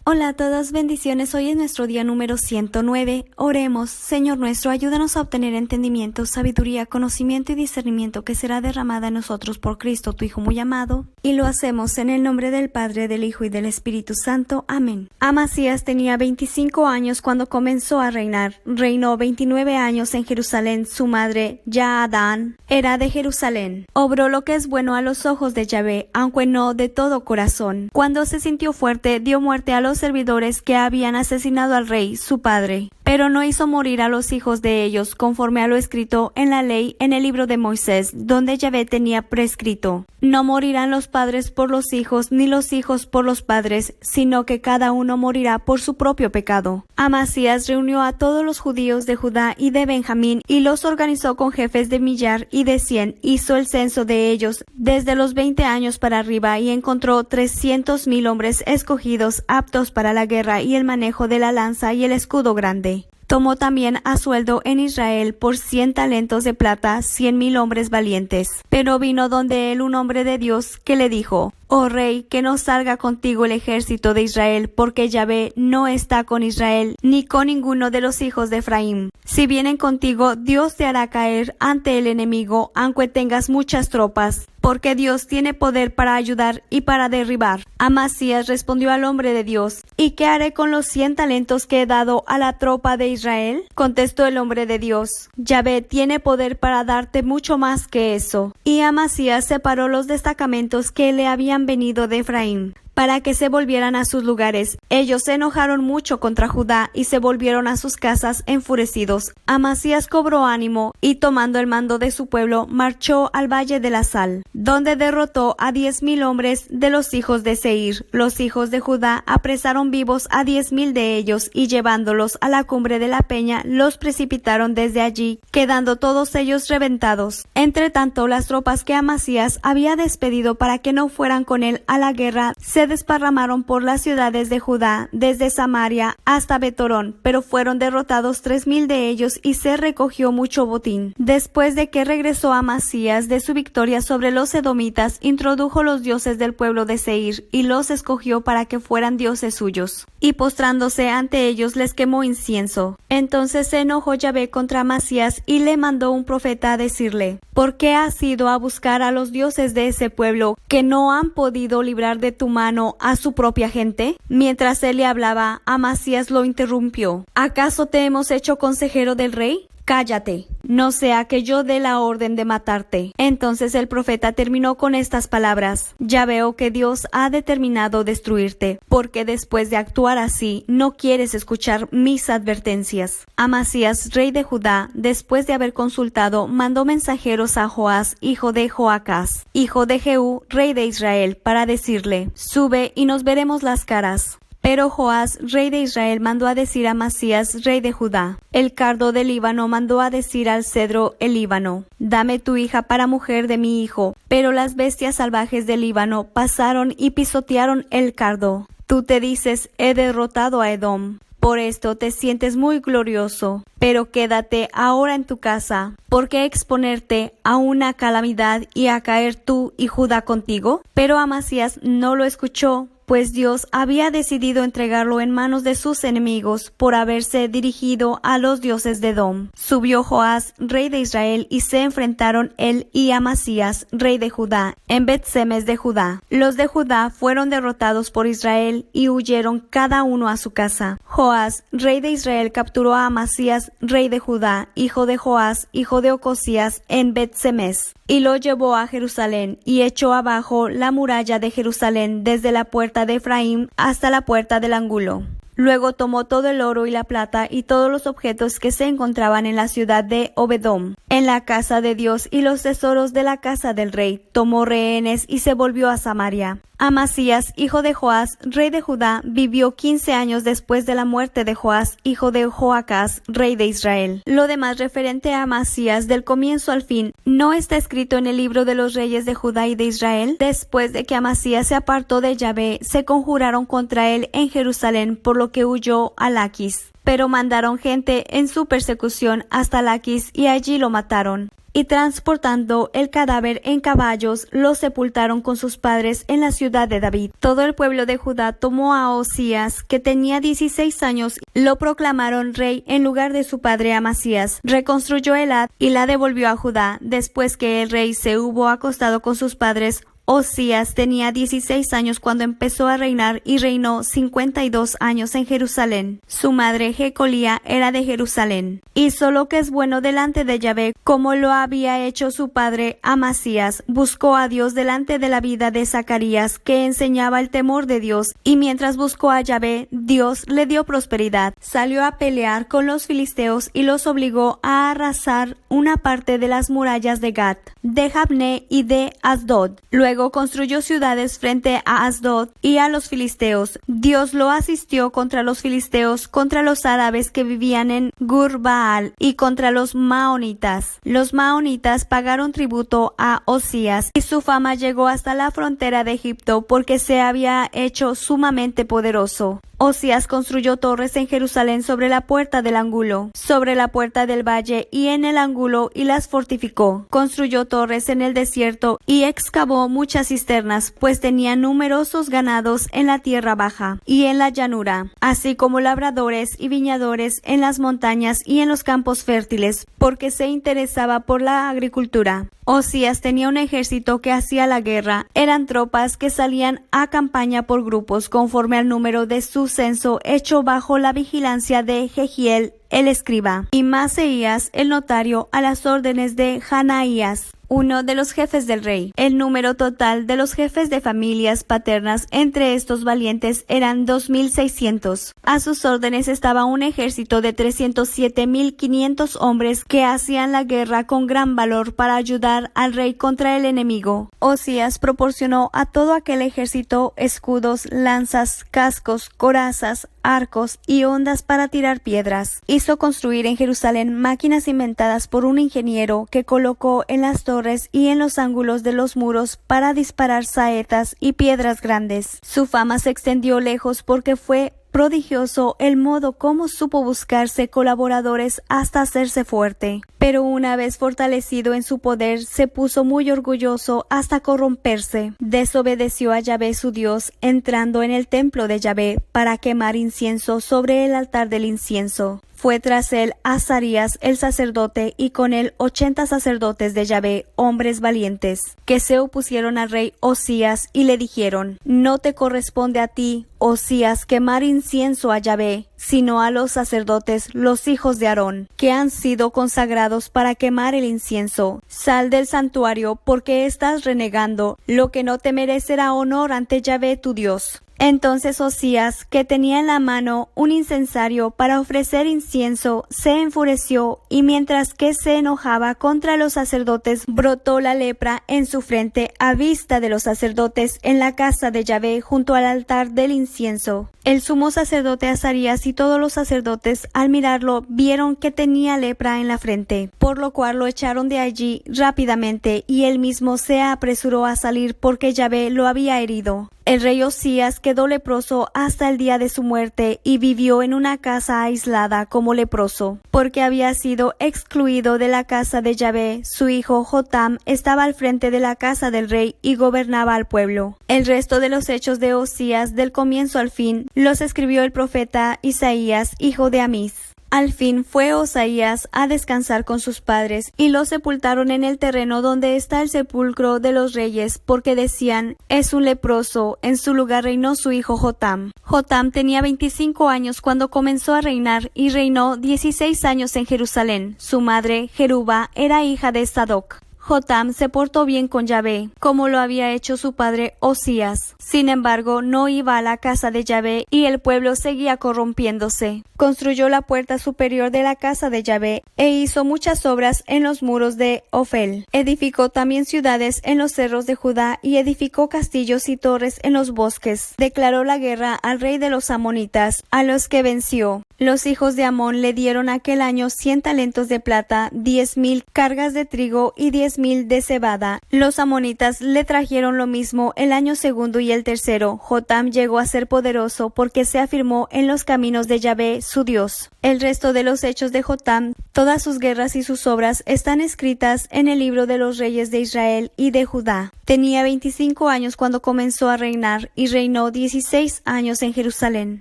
Hola a todos, bendiciones. Hoy es nuestro día número 109. Oremos. Señor nuestro, ayúdanos a obtener entendimiento, sabiduría, conocimiento y discernimiento que será derramada en nosotros por Cristo, tu Hijo muy amado. Y lo hacemos en el nombre del Padre, del Hijo y del Espíritu Santo. Amén. Amasías tenía 25 años cuando comenzó a reinar. Reinó 29 años en Jerusalén. Su madre, Yaadán, era de Jerusalén. Obró lo que es bueno a los ojos de Yahvé, aunque no de todo corazón. Cuando se sintió fuerte, dio muerte a los servidores que habían asesinado al rey, su padre. Pero no hizo morir a los hijos de ellos, conforme a lo escrito en la ley en el libro de Moisés, donde Yahvé tenía prescrito: no morirán los padres por los hijos, ni los hijos por los padres, sino que cada uno morirá por su propio pecado. Amasías reunió a todos los judíos de Judá y de Benjamín, y los organizó con jefes de 1,000 y de 100. Hizo el censo de ellos desde los 20 años para arriba, y encontró 300,000 hombres escogidos, aptos para la guerra y el manejo de la lanza y el escudo grande. Tomó también a sueldo en Israel por 100 talentos de plata 100,000 hombres valientes. Pero vino donde él un hombre de Dios que le dijo: Oh rey, que no salga contigo el ejército de Israel, porque Yahvé no está con Israel, ni con ninguno de los hijos de Efraín. Si vienen contigo, Dios te hará caer ante el enemigo, aunque tengas muchas tropas, porque Dios tiene poder para ayudar y para derribar. Amasías respondió al hombre de Dios: ¿Y qué haré con los 100 talentos que he dado a la tropa de Israel? Contestó el hombre de Dios: Yahvé tiene poder para darte mucho más que eso. Y Amasías separó los destacamentos que le habían venido de Efraín, para que se volvieran a sus lugares. Ellos se enojaron mucho contra Judá y se volvieron a sus casas enfurecidos. Amasías cobró ánimo y, tomando el mando de su pueblo, marchó al valle de la Sal, donde derrotó a 10,000 hombres de los hijos de Seir. Los hijos de Judá apresaron vivos a 10,000 de ellos, y llevándolos a la cumbre de la peña, los precipitaron desde allí, quedando todos ellos reventados. Entre tanto, las tropas que Amasías había despedido para que no fueran con él a la guerra se desparramaron por las ciudades de Judá, desde Samaria hasta Betorón, pero fueron derrotados 3,000 de ellos, y se recogió mucho botín. Después de que regresó Amasías de su victoria sobre los edomitas, introdujo los dioses del pueblo de Seir y los escogió para que fueran dioses suyos, y postrándose ante ellos les quemó incienso. Entonces se enojó Yahvé contra Amasías y le mandó un profeta a decirle: ¿por qué has ido a buscar a los dioses de ese pueblo, que no han podido librar de tu mano a su propia gente? Mientras él le hablaba, Amasías lo interrumpió: ¿acaso te hemos hecho consejero del rey? Cállate, no sea que yo dé la orden de matarte. Entonces el profeta terminó con estas palabras: ya veo que Dios ha determinado destruirte, porque después de actuar así, no quieres escuchar mis advertencias. Amasías, rey de Judá, después de haber consultado, mandó mensajeros a Joás, hijo de Joacás, hijo de Jehú, rey de Israel, para decirle: sube y nos veremos las caras. Pero Joás, rey de Israel, mandó a decir a Amasías, rey de Judá: el cardo del Líbano mandó a decir al cedro el Líbano: dame tu hija para mujer de mi hijo. Pero las bestias salvajes del Líbano pasaron y pisotearon el cardo. Tú te dices: he derrotado a Edom. Por esto te sientes muy glorioso, pero quédate ahora en tu casa. ¿Por qué exponerte a una calamidad y a caer tú y Judá contigo? Pero Amasías no lo escuchó, pues Dios había decidido entregarlo en manos de sus enemigos por haberse dirigido a los dioses de Edom. Subió Joás, rey de Israel, y se enfrentaron él y Amasías, rey de Judá, en Bet-Semes de Judá. Los de Judá fueron derrotados por Israel y huyeron cada uno a su casa. Joás, rey de Israel, capturó a Amasías, rey de Judá, hijo de Joás, hijo de Ocosías, en Bet-Semes, y lo llevó a Jerusalén, y echó abajo la muralla de Jerusalén desde la puerta de Efraín hasta la puerta del ángulo. Luego tomó todo el oro y la plata y todos los objetos que se encontraban en la ciudad de Obedom, en la casa de Dios, y los tesoros de la casa del rey. Tomó rehenes y se volvió a Samaria. Amasías, hijo de Joás, rey de Judá, vivió 15 años después de la muerte de Joás, hijo de Joacás, rey de Israel. Lo demás referente a Amasías, del comienzo al fin, ¿no está escrito en el libro de los reyes de Judá y de Israel? Después de que Amasías se apartó de Yahvé, se conjuraron contra él en Jerusalén, por lo que huyó a Laquis. Pero mandaron gente en su persecución hasta Laquis, y allí lo mataron. y transportando el cadáver en caballos, lo sepultaron con sus padres en la ciudad de David. Todo el pueblo de Judá tomó a Osías, que tenía 16 años, lo proclamaron rey en lugar de su padre Amasías. Reconstruyó Elad y la devolvió a Judá. Después que el rey se hubo acostado con sus padres, Osías tenía 16 años cuando empezó a reinar y reinó 52 años en Jerusalén. Su madre Jecolía era de Jerusalén. Hizo lo que es bueno delante de Yahvé, como lo había hecho su padre Amasías. Buscó a Dios delante de la vida de Zacarías, que enseñaba el temor de Dios, y mientras buscó a Yahvé, Dios le dio prosperidad. Salió a pelear con los filisteos y los obligó a arrasar una parte de las murallas de Gat, de Jabné y de Asdod. Luego construyó ciudades frente a Asdod y a los filisteos. Dios lo asistió contra los filisteos, contra los árabes que vivían en Gur-Baal y contra los maonitas. Los maonitas pagaron tributo a Osías y su fama llegó hasta la frontera de Egipto porque se había hecho sumamente poderoso. Osías construyó torres en Jerusalén sobre la puerta del ángulo, sobre la puerta del valle y en el ángulo, y las fortificó. Construyó torres en el desierto y excavó muchas cisternas, pues tenía numerosos ganados en la tierra baja y en la llanura, así como labradores y viñadores en las montañas y en los campos fértiles, porque se interesaba por la agricultura. Osías tenía un ejército que hacía la guerra. Eran tropas que salían a campaña por grupos conforme al número de su censo hecho bajo la vigilancia de Jehiel el escriba y Maseías el notario a las órdenes de Hanaías, uno de los jefes del rey. El número total de los jefes de familias paternas entre estos valientes eran 2.600. A sus órdenes estaba un ejército de 307.500 hombres que hacían la guerra con gran valor para ayudar al rey contra el enemigo. Osías proporcionó a todo aquel ejército escudos, lanzas, cascos, corazas, arcos y hondas para tirar piedras. Hizo construir en Jerusalén máquinas inventadas por un ingeniero que colocó en las torres y en los ángulos de los muros para disparar saetas y piedras grandes. Su fama se extendió lejos porque fue prodigioso el modo como supo buscarse colaboradores hasta hacerse fuerte. Pero una vez fortalecido en su poder, se puso muy orgulloso hasta corromperse. Desobedeció a Yahvé su Dios, entrando en el templo de Yahvé para quemar incienso sobre el altar del incienso. Fue tras él Azarías el sacerdote y con él 80 sacerdotes de Yahvé, hombres valientes, que se opusieron al rey Osías y le dijeron: no te corresponde a ti, Osías, quemar incienso a Yahvé, sino a los sacerdotes, los hijos de Aarón, que han sido consagrados para quemar el incienso. Sal del santuario, porque estás renegando lo que no te merecerá honor ante Yahvé tu Dios. Entonces Osías, que tenía en la mano un incensario para ofrecer incienso, se enfureció, y mientras que se enojaba contra los sacerdotes, brotó la lepra en su frente a vista de los sacerdotes en la casa de Yahvé junto al altar del incienso. El sumo sacerdote Azarías y todos los sacerdotes, al mirarlo, vieron que tenía lepra en la frente, por lo cual lo echaron de allí rápidamente, y él mismo se apresuró a salir porque Yahvé lo había herido. El rey Osías quedó leproso hasta el día de su muerte y vivió en una casa aislada como leproso, porque había sido excluido de la casa de Yahvé. Su hijo Jotam estaba al frente de la casa del rey y gobernaba al pueblo. El resto de los hechos de Osías, del comienzo al fin, los escribió el profeta Isaías, hijo de Amís. Al fin fue Osaías a descansar con sus padres, y lo sepultaron en el terreno donde está el sepulcro de los reyes, porque decían: es un leproso. En su lugar reinó su hijo Jotam. Jotam tenía 25 años cuando comenzó a reinar, y reinó 16 años en Jerusalén. Su madre, Jeruba, era hija de Sadoc. Jotam se portó bien con Yahvé, como lo había hecho su padre Osías. Sin embargo, no iba a la casa de Yahvé, y el pueblo seguía corrompiéndose. Construyó la puerta superior de la casa de Yahvé, e hizo muchas obras en los muros de Ofel. Edificó también ciudades en los cerros de Judá, y edificó castillos y torres en los bosques. Declaró la guerra al rey de los amonitas, a los que venció. Los hijos de Amón le dieron aquel año 100 talentos de plata, 10.000 cargas de trigo y 10.000 de cebada. Los amonitas le trajeron lo mismo el año segundo y el tercero. Jotam llegó a ser poderoso porque se afirmó en los caminos de Yahvé su Dios. El resto de los hechos de Jotam, Todas sus guerras y sus obras están escritas en el libro de los reyes de Israel y de Judá. Tenía 25 años cuando comenzó a reinar y reinó 16 años en Jerusalén.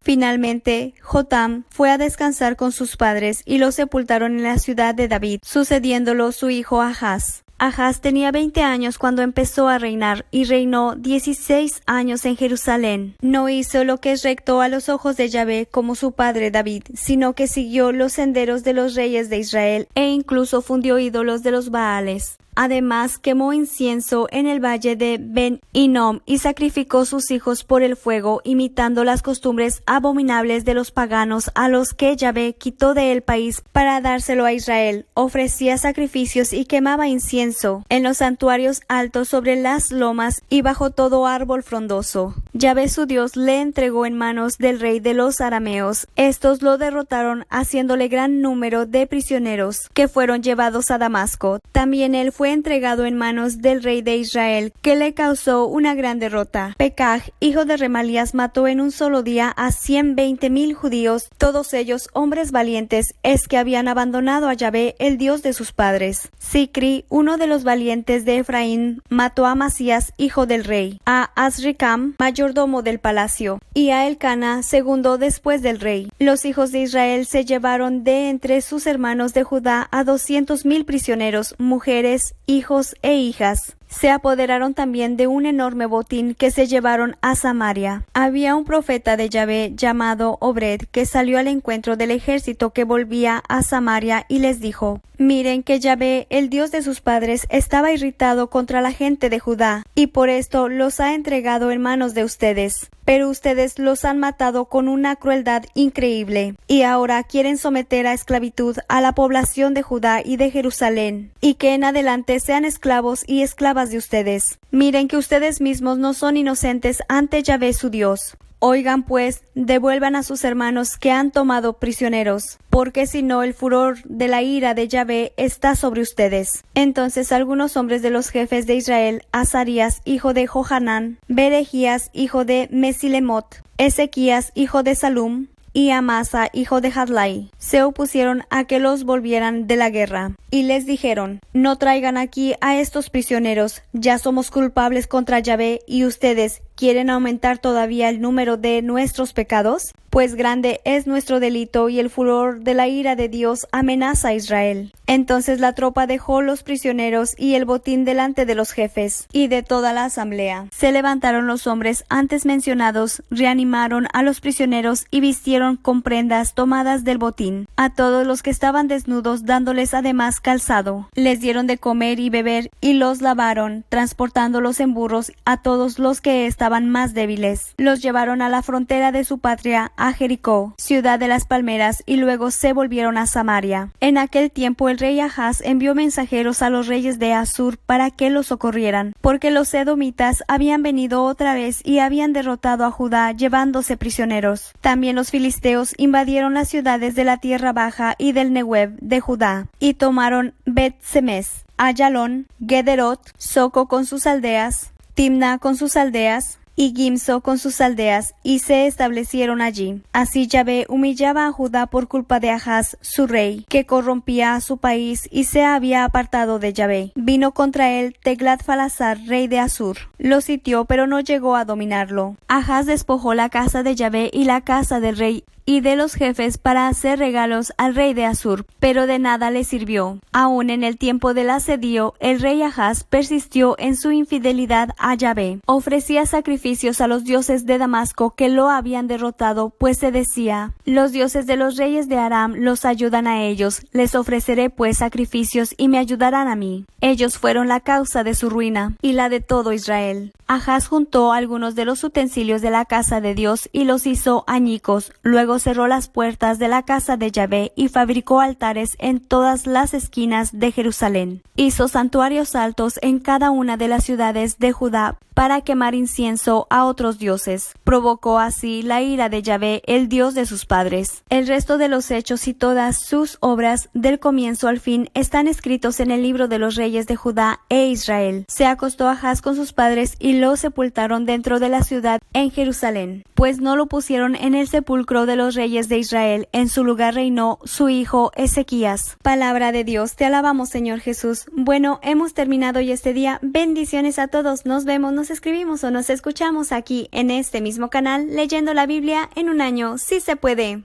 Finalmente, Jotam fue a descansar con sus padres y lo sepultaron en la ciudad de David, sucediéndolo su hijo Ahaz. Ahaz tenía 20 años cuando empezó a reinar y reinó 16 años en Jerusalén. No hizo lo que es recto a los ojos de Yahvé como su padre David, sino que siguió los senderos de los reyes de Israel e incluso fundió ídolos de los Baales. Además, quemó incienso en el valle de Ben-Hinnom y sacrificó sus hijos por el fuego, imitando las costumbres abominables de los paganos a los que Yahvé quitó del país para dárselo a Israel. Ofrecía sacrificios y quemaba incienso en los santuarios altos sobre las lomas y bajo todo árbol frondoso. Yahvé su Dios le entregó en manos del rey de los arameos. Estos lo derrotaron haciéndole gran número de prisioneros que fueron llevados a Damasco. También él fue entregado en manos del rey de Israel, que le causó una gran derrota. Pekaj, hijo de Remalías, mató en un solo día a 120,000 judíos, todos ellos hombres valientes, es que habían abandonado a Yahvé, el Dios de sus padres. Sicri, uno de los valientes de Efraín, mató a Amasías, hijo del rey, a Azricam, mayordomo del palacio, y a Elcana, segundo después del rey. Los hijos de Israel se llevaron de entre sus hermanos de Judá a 200,000 prisioneros, mujeres, hijos e hijas. Se apoderaron también de un enorme botín que se llevaron a Samaria. Había un profeta de Yahvé llamado Obed que salió al encuentro del ejército que volvía a Samaria y les dijo: miren que Yahvé, el Dios de sus padres, estaba irritado contra la gente de Judá y por esto los ha entregado en manos de ustedes. Pero ustedes los han matado con una crueldad increíble y ahora quieren someter a esclavitud a la población de Judá y de Jerusalén y que en adelante sean esclavos y esclavas de ustedes. Miren que ustedes mismos no son inocentes ante Yahvé su Dios. Oigan pues, devuelvan a sus hermanos que han tomado prisioneros, porque si no el furor de la ira de Yahvé está sobre ustedes. Entonces algunos hombres de los jefes de Israel, Azarías, hijo de Johanán, Berejías, hijo de Mesilemot, Ezequías, hijo de Salum, y Amasa, hijo de Hadlai, se opusieron a que los volvieran de la guerra, y les dijeron: no traigan aquí a estos prisioneros, ya somos culpables contra Yahvé, y ustedes ¿quieren aumentar todavía el número de nuestros pecados? Pues grande es nuestro delito y el furor de la ira de Dios amenaza a Israel. Entonces la tropa dejó los prisioneros y el botín delante de los jefes y de toda la asamblea. Se levantaron los hombres antes mencionados, reanimaron a los prisioneros y vistieron con prendas tomadas del botín a todos los que estaban desnudos, dándoles además calzado. Les dieron de comer y beber y los lavaron, transportándolos en burros a todos los que estaban más débiles. Los llevaron a la frontera de su patria, a Jericó, ciudad de las palmeras, y luego se volvieron a Samaria. En aquel tiempo el rey Ahaz envió mensajeros a los reyes de Asur para que los socorrieran, porque los edomitas habían venido otra vez y habían derrotado a Judá llevándose prisioneros. También los filisteos invadieron las ciudades de la tierra baja y del Negev de Judá, y tomaron Bet-Semes, Ayalón, Gederot, Soco con sus aldeas, Timna con sus aldeas, y Gimso con sus aldeas, y se establecieron allí. Así Yahvé humillaba a Judá por culpa de Ahaz, su rey, que corrompía a su país y se había apartado de Yahvé. Vino contra él Teglat-Falazar, rey de Asur. Lo sitió, pero no llegó a dominarlo. Ahaz despojó la casa de Yahvé y la casa del rey y de los jefes para hacer regalos al rey de Asur, pero de nada le sirvió. Aún en el tiempo del asedio, el rey Ahaz persistió en su infidelidad a Yahvé. Ofrecía sacrificios a los dioses de Damasco que lo habían derrotado, pues se decía: los dioses de los reyes de Aram los ayudan a ellos, les ofreceré pues sacrificios y me ayudarán a mí. Ellos fueron la causa de su ruina y la de todo Israel. Ahaz juntó algunos de los utensilios de la casa de Dios y los hizo añicos. Luego cerró las puertas de la casa de Yahvé y fabricó altares en todas las esquinas de Jerusalén. Hizo santuarios altos en cada una de las ciudades de Judá para quemar incienso a otros dioses. Provocó así la ira de Yahvé, el Dios de sus padres. El resto de los hechos y todas sus obras, del comienzo al fin, están escritos en el libro de los reyes de Judá e Israel. Se acostó Ahaz con sus padres y lo sepultaron dentro de la ciudad en Jerusalén, pues no lo pusieron en el sepulcro de los reyes de Israel. En su lugar reinó su hijo Ezequías. Palabra de Dios, te alabamos, Señor Jesús. Bueno, hemos terminado hoy este día. Bendiciones a todos. Nos vemos, nos escribimos o nos escuchamos aquí en este mismo canal, leyendo la Biblia en un año, si se puede.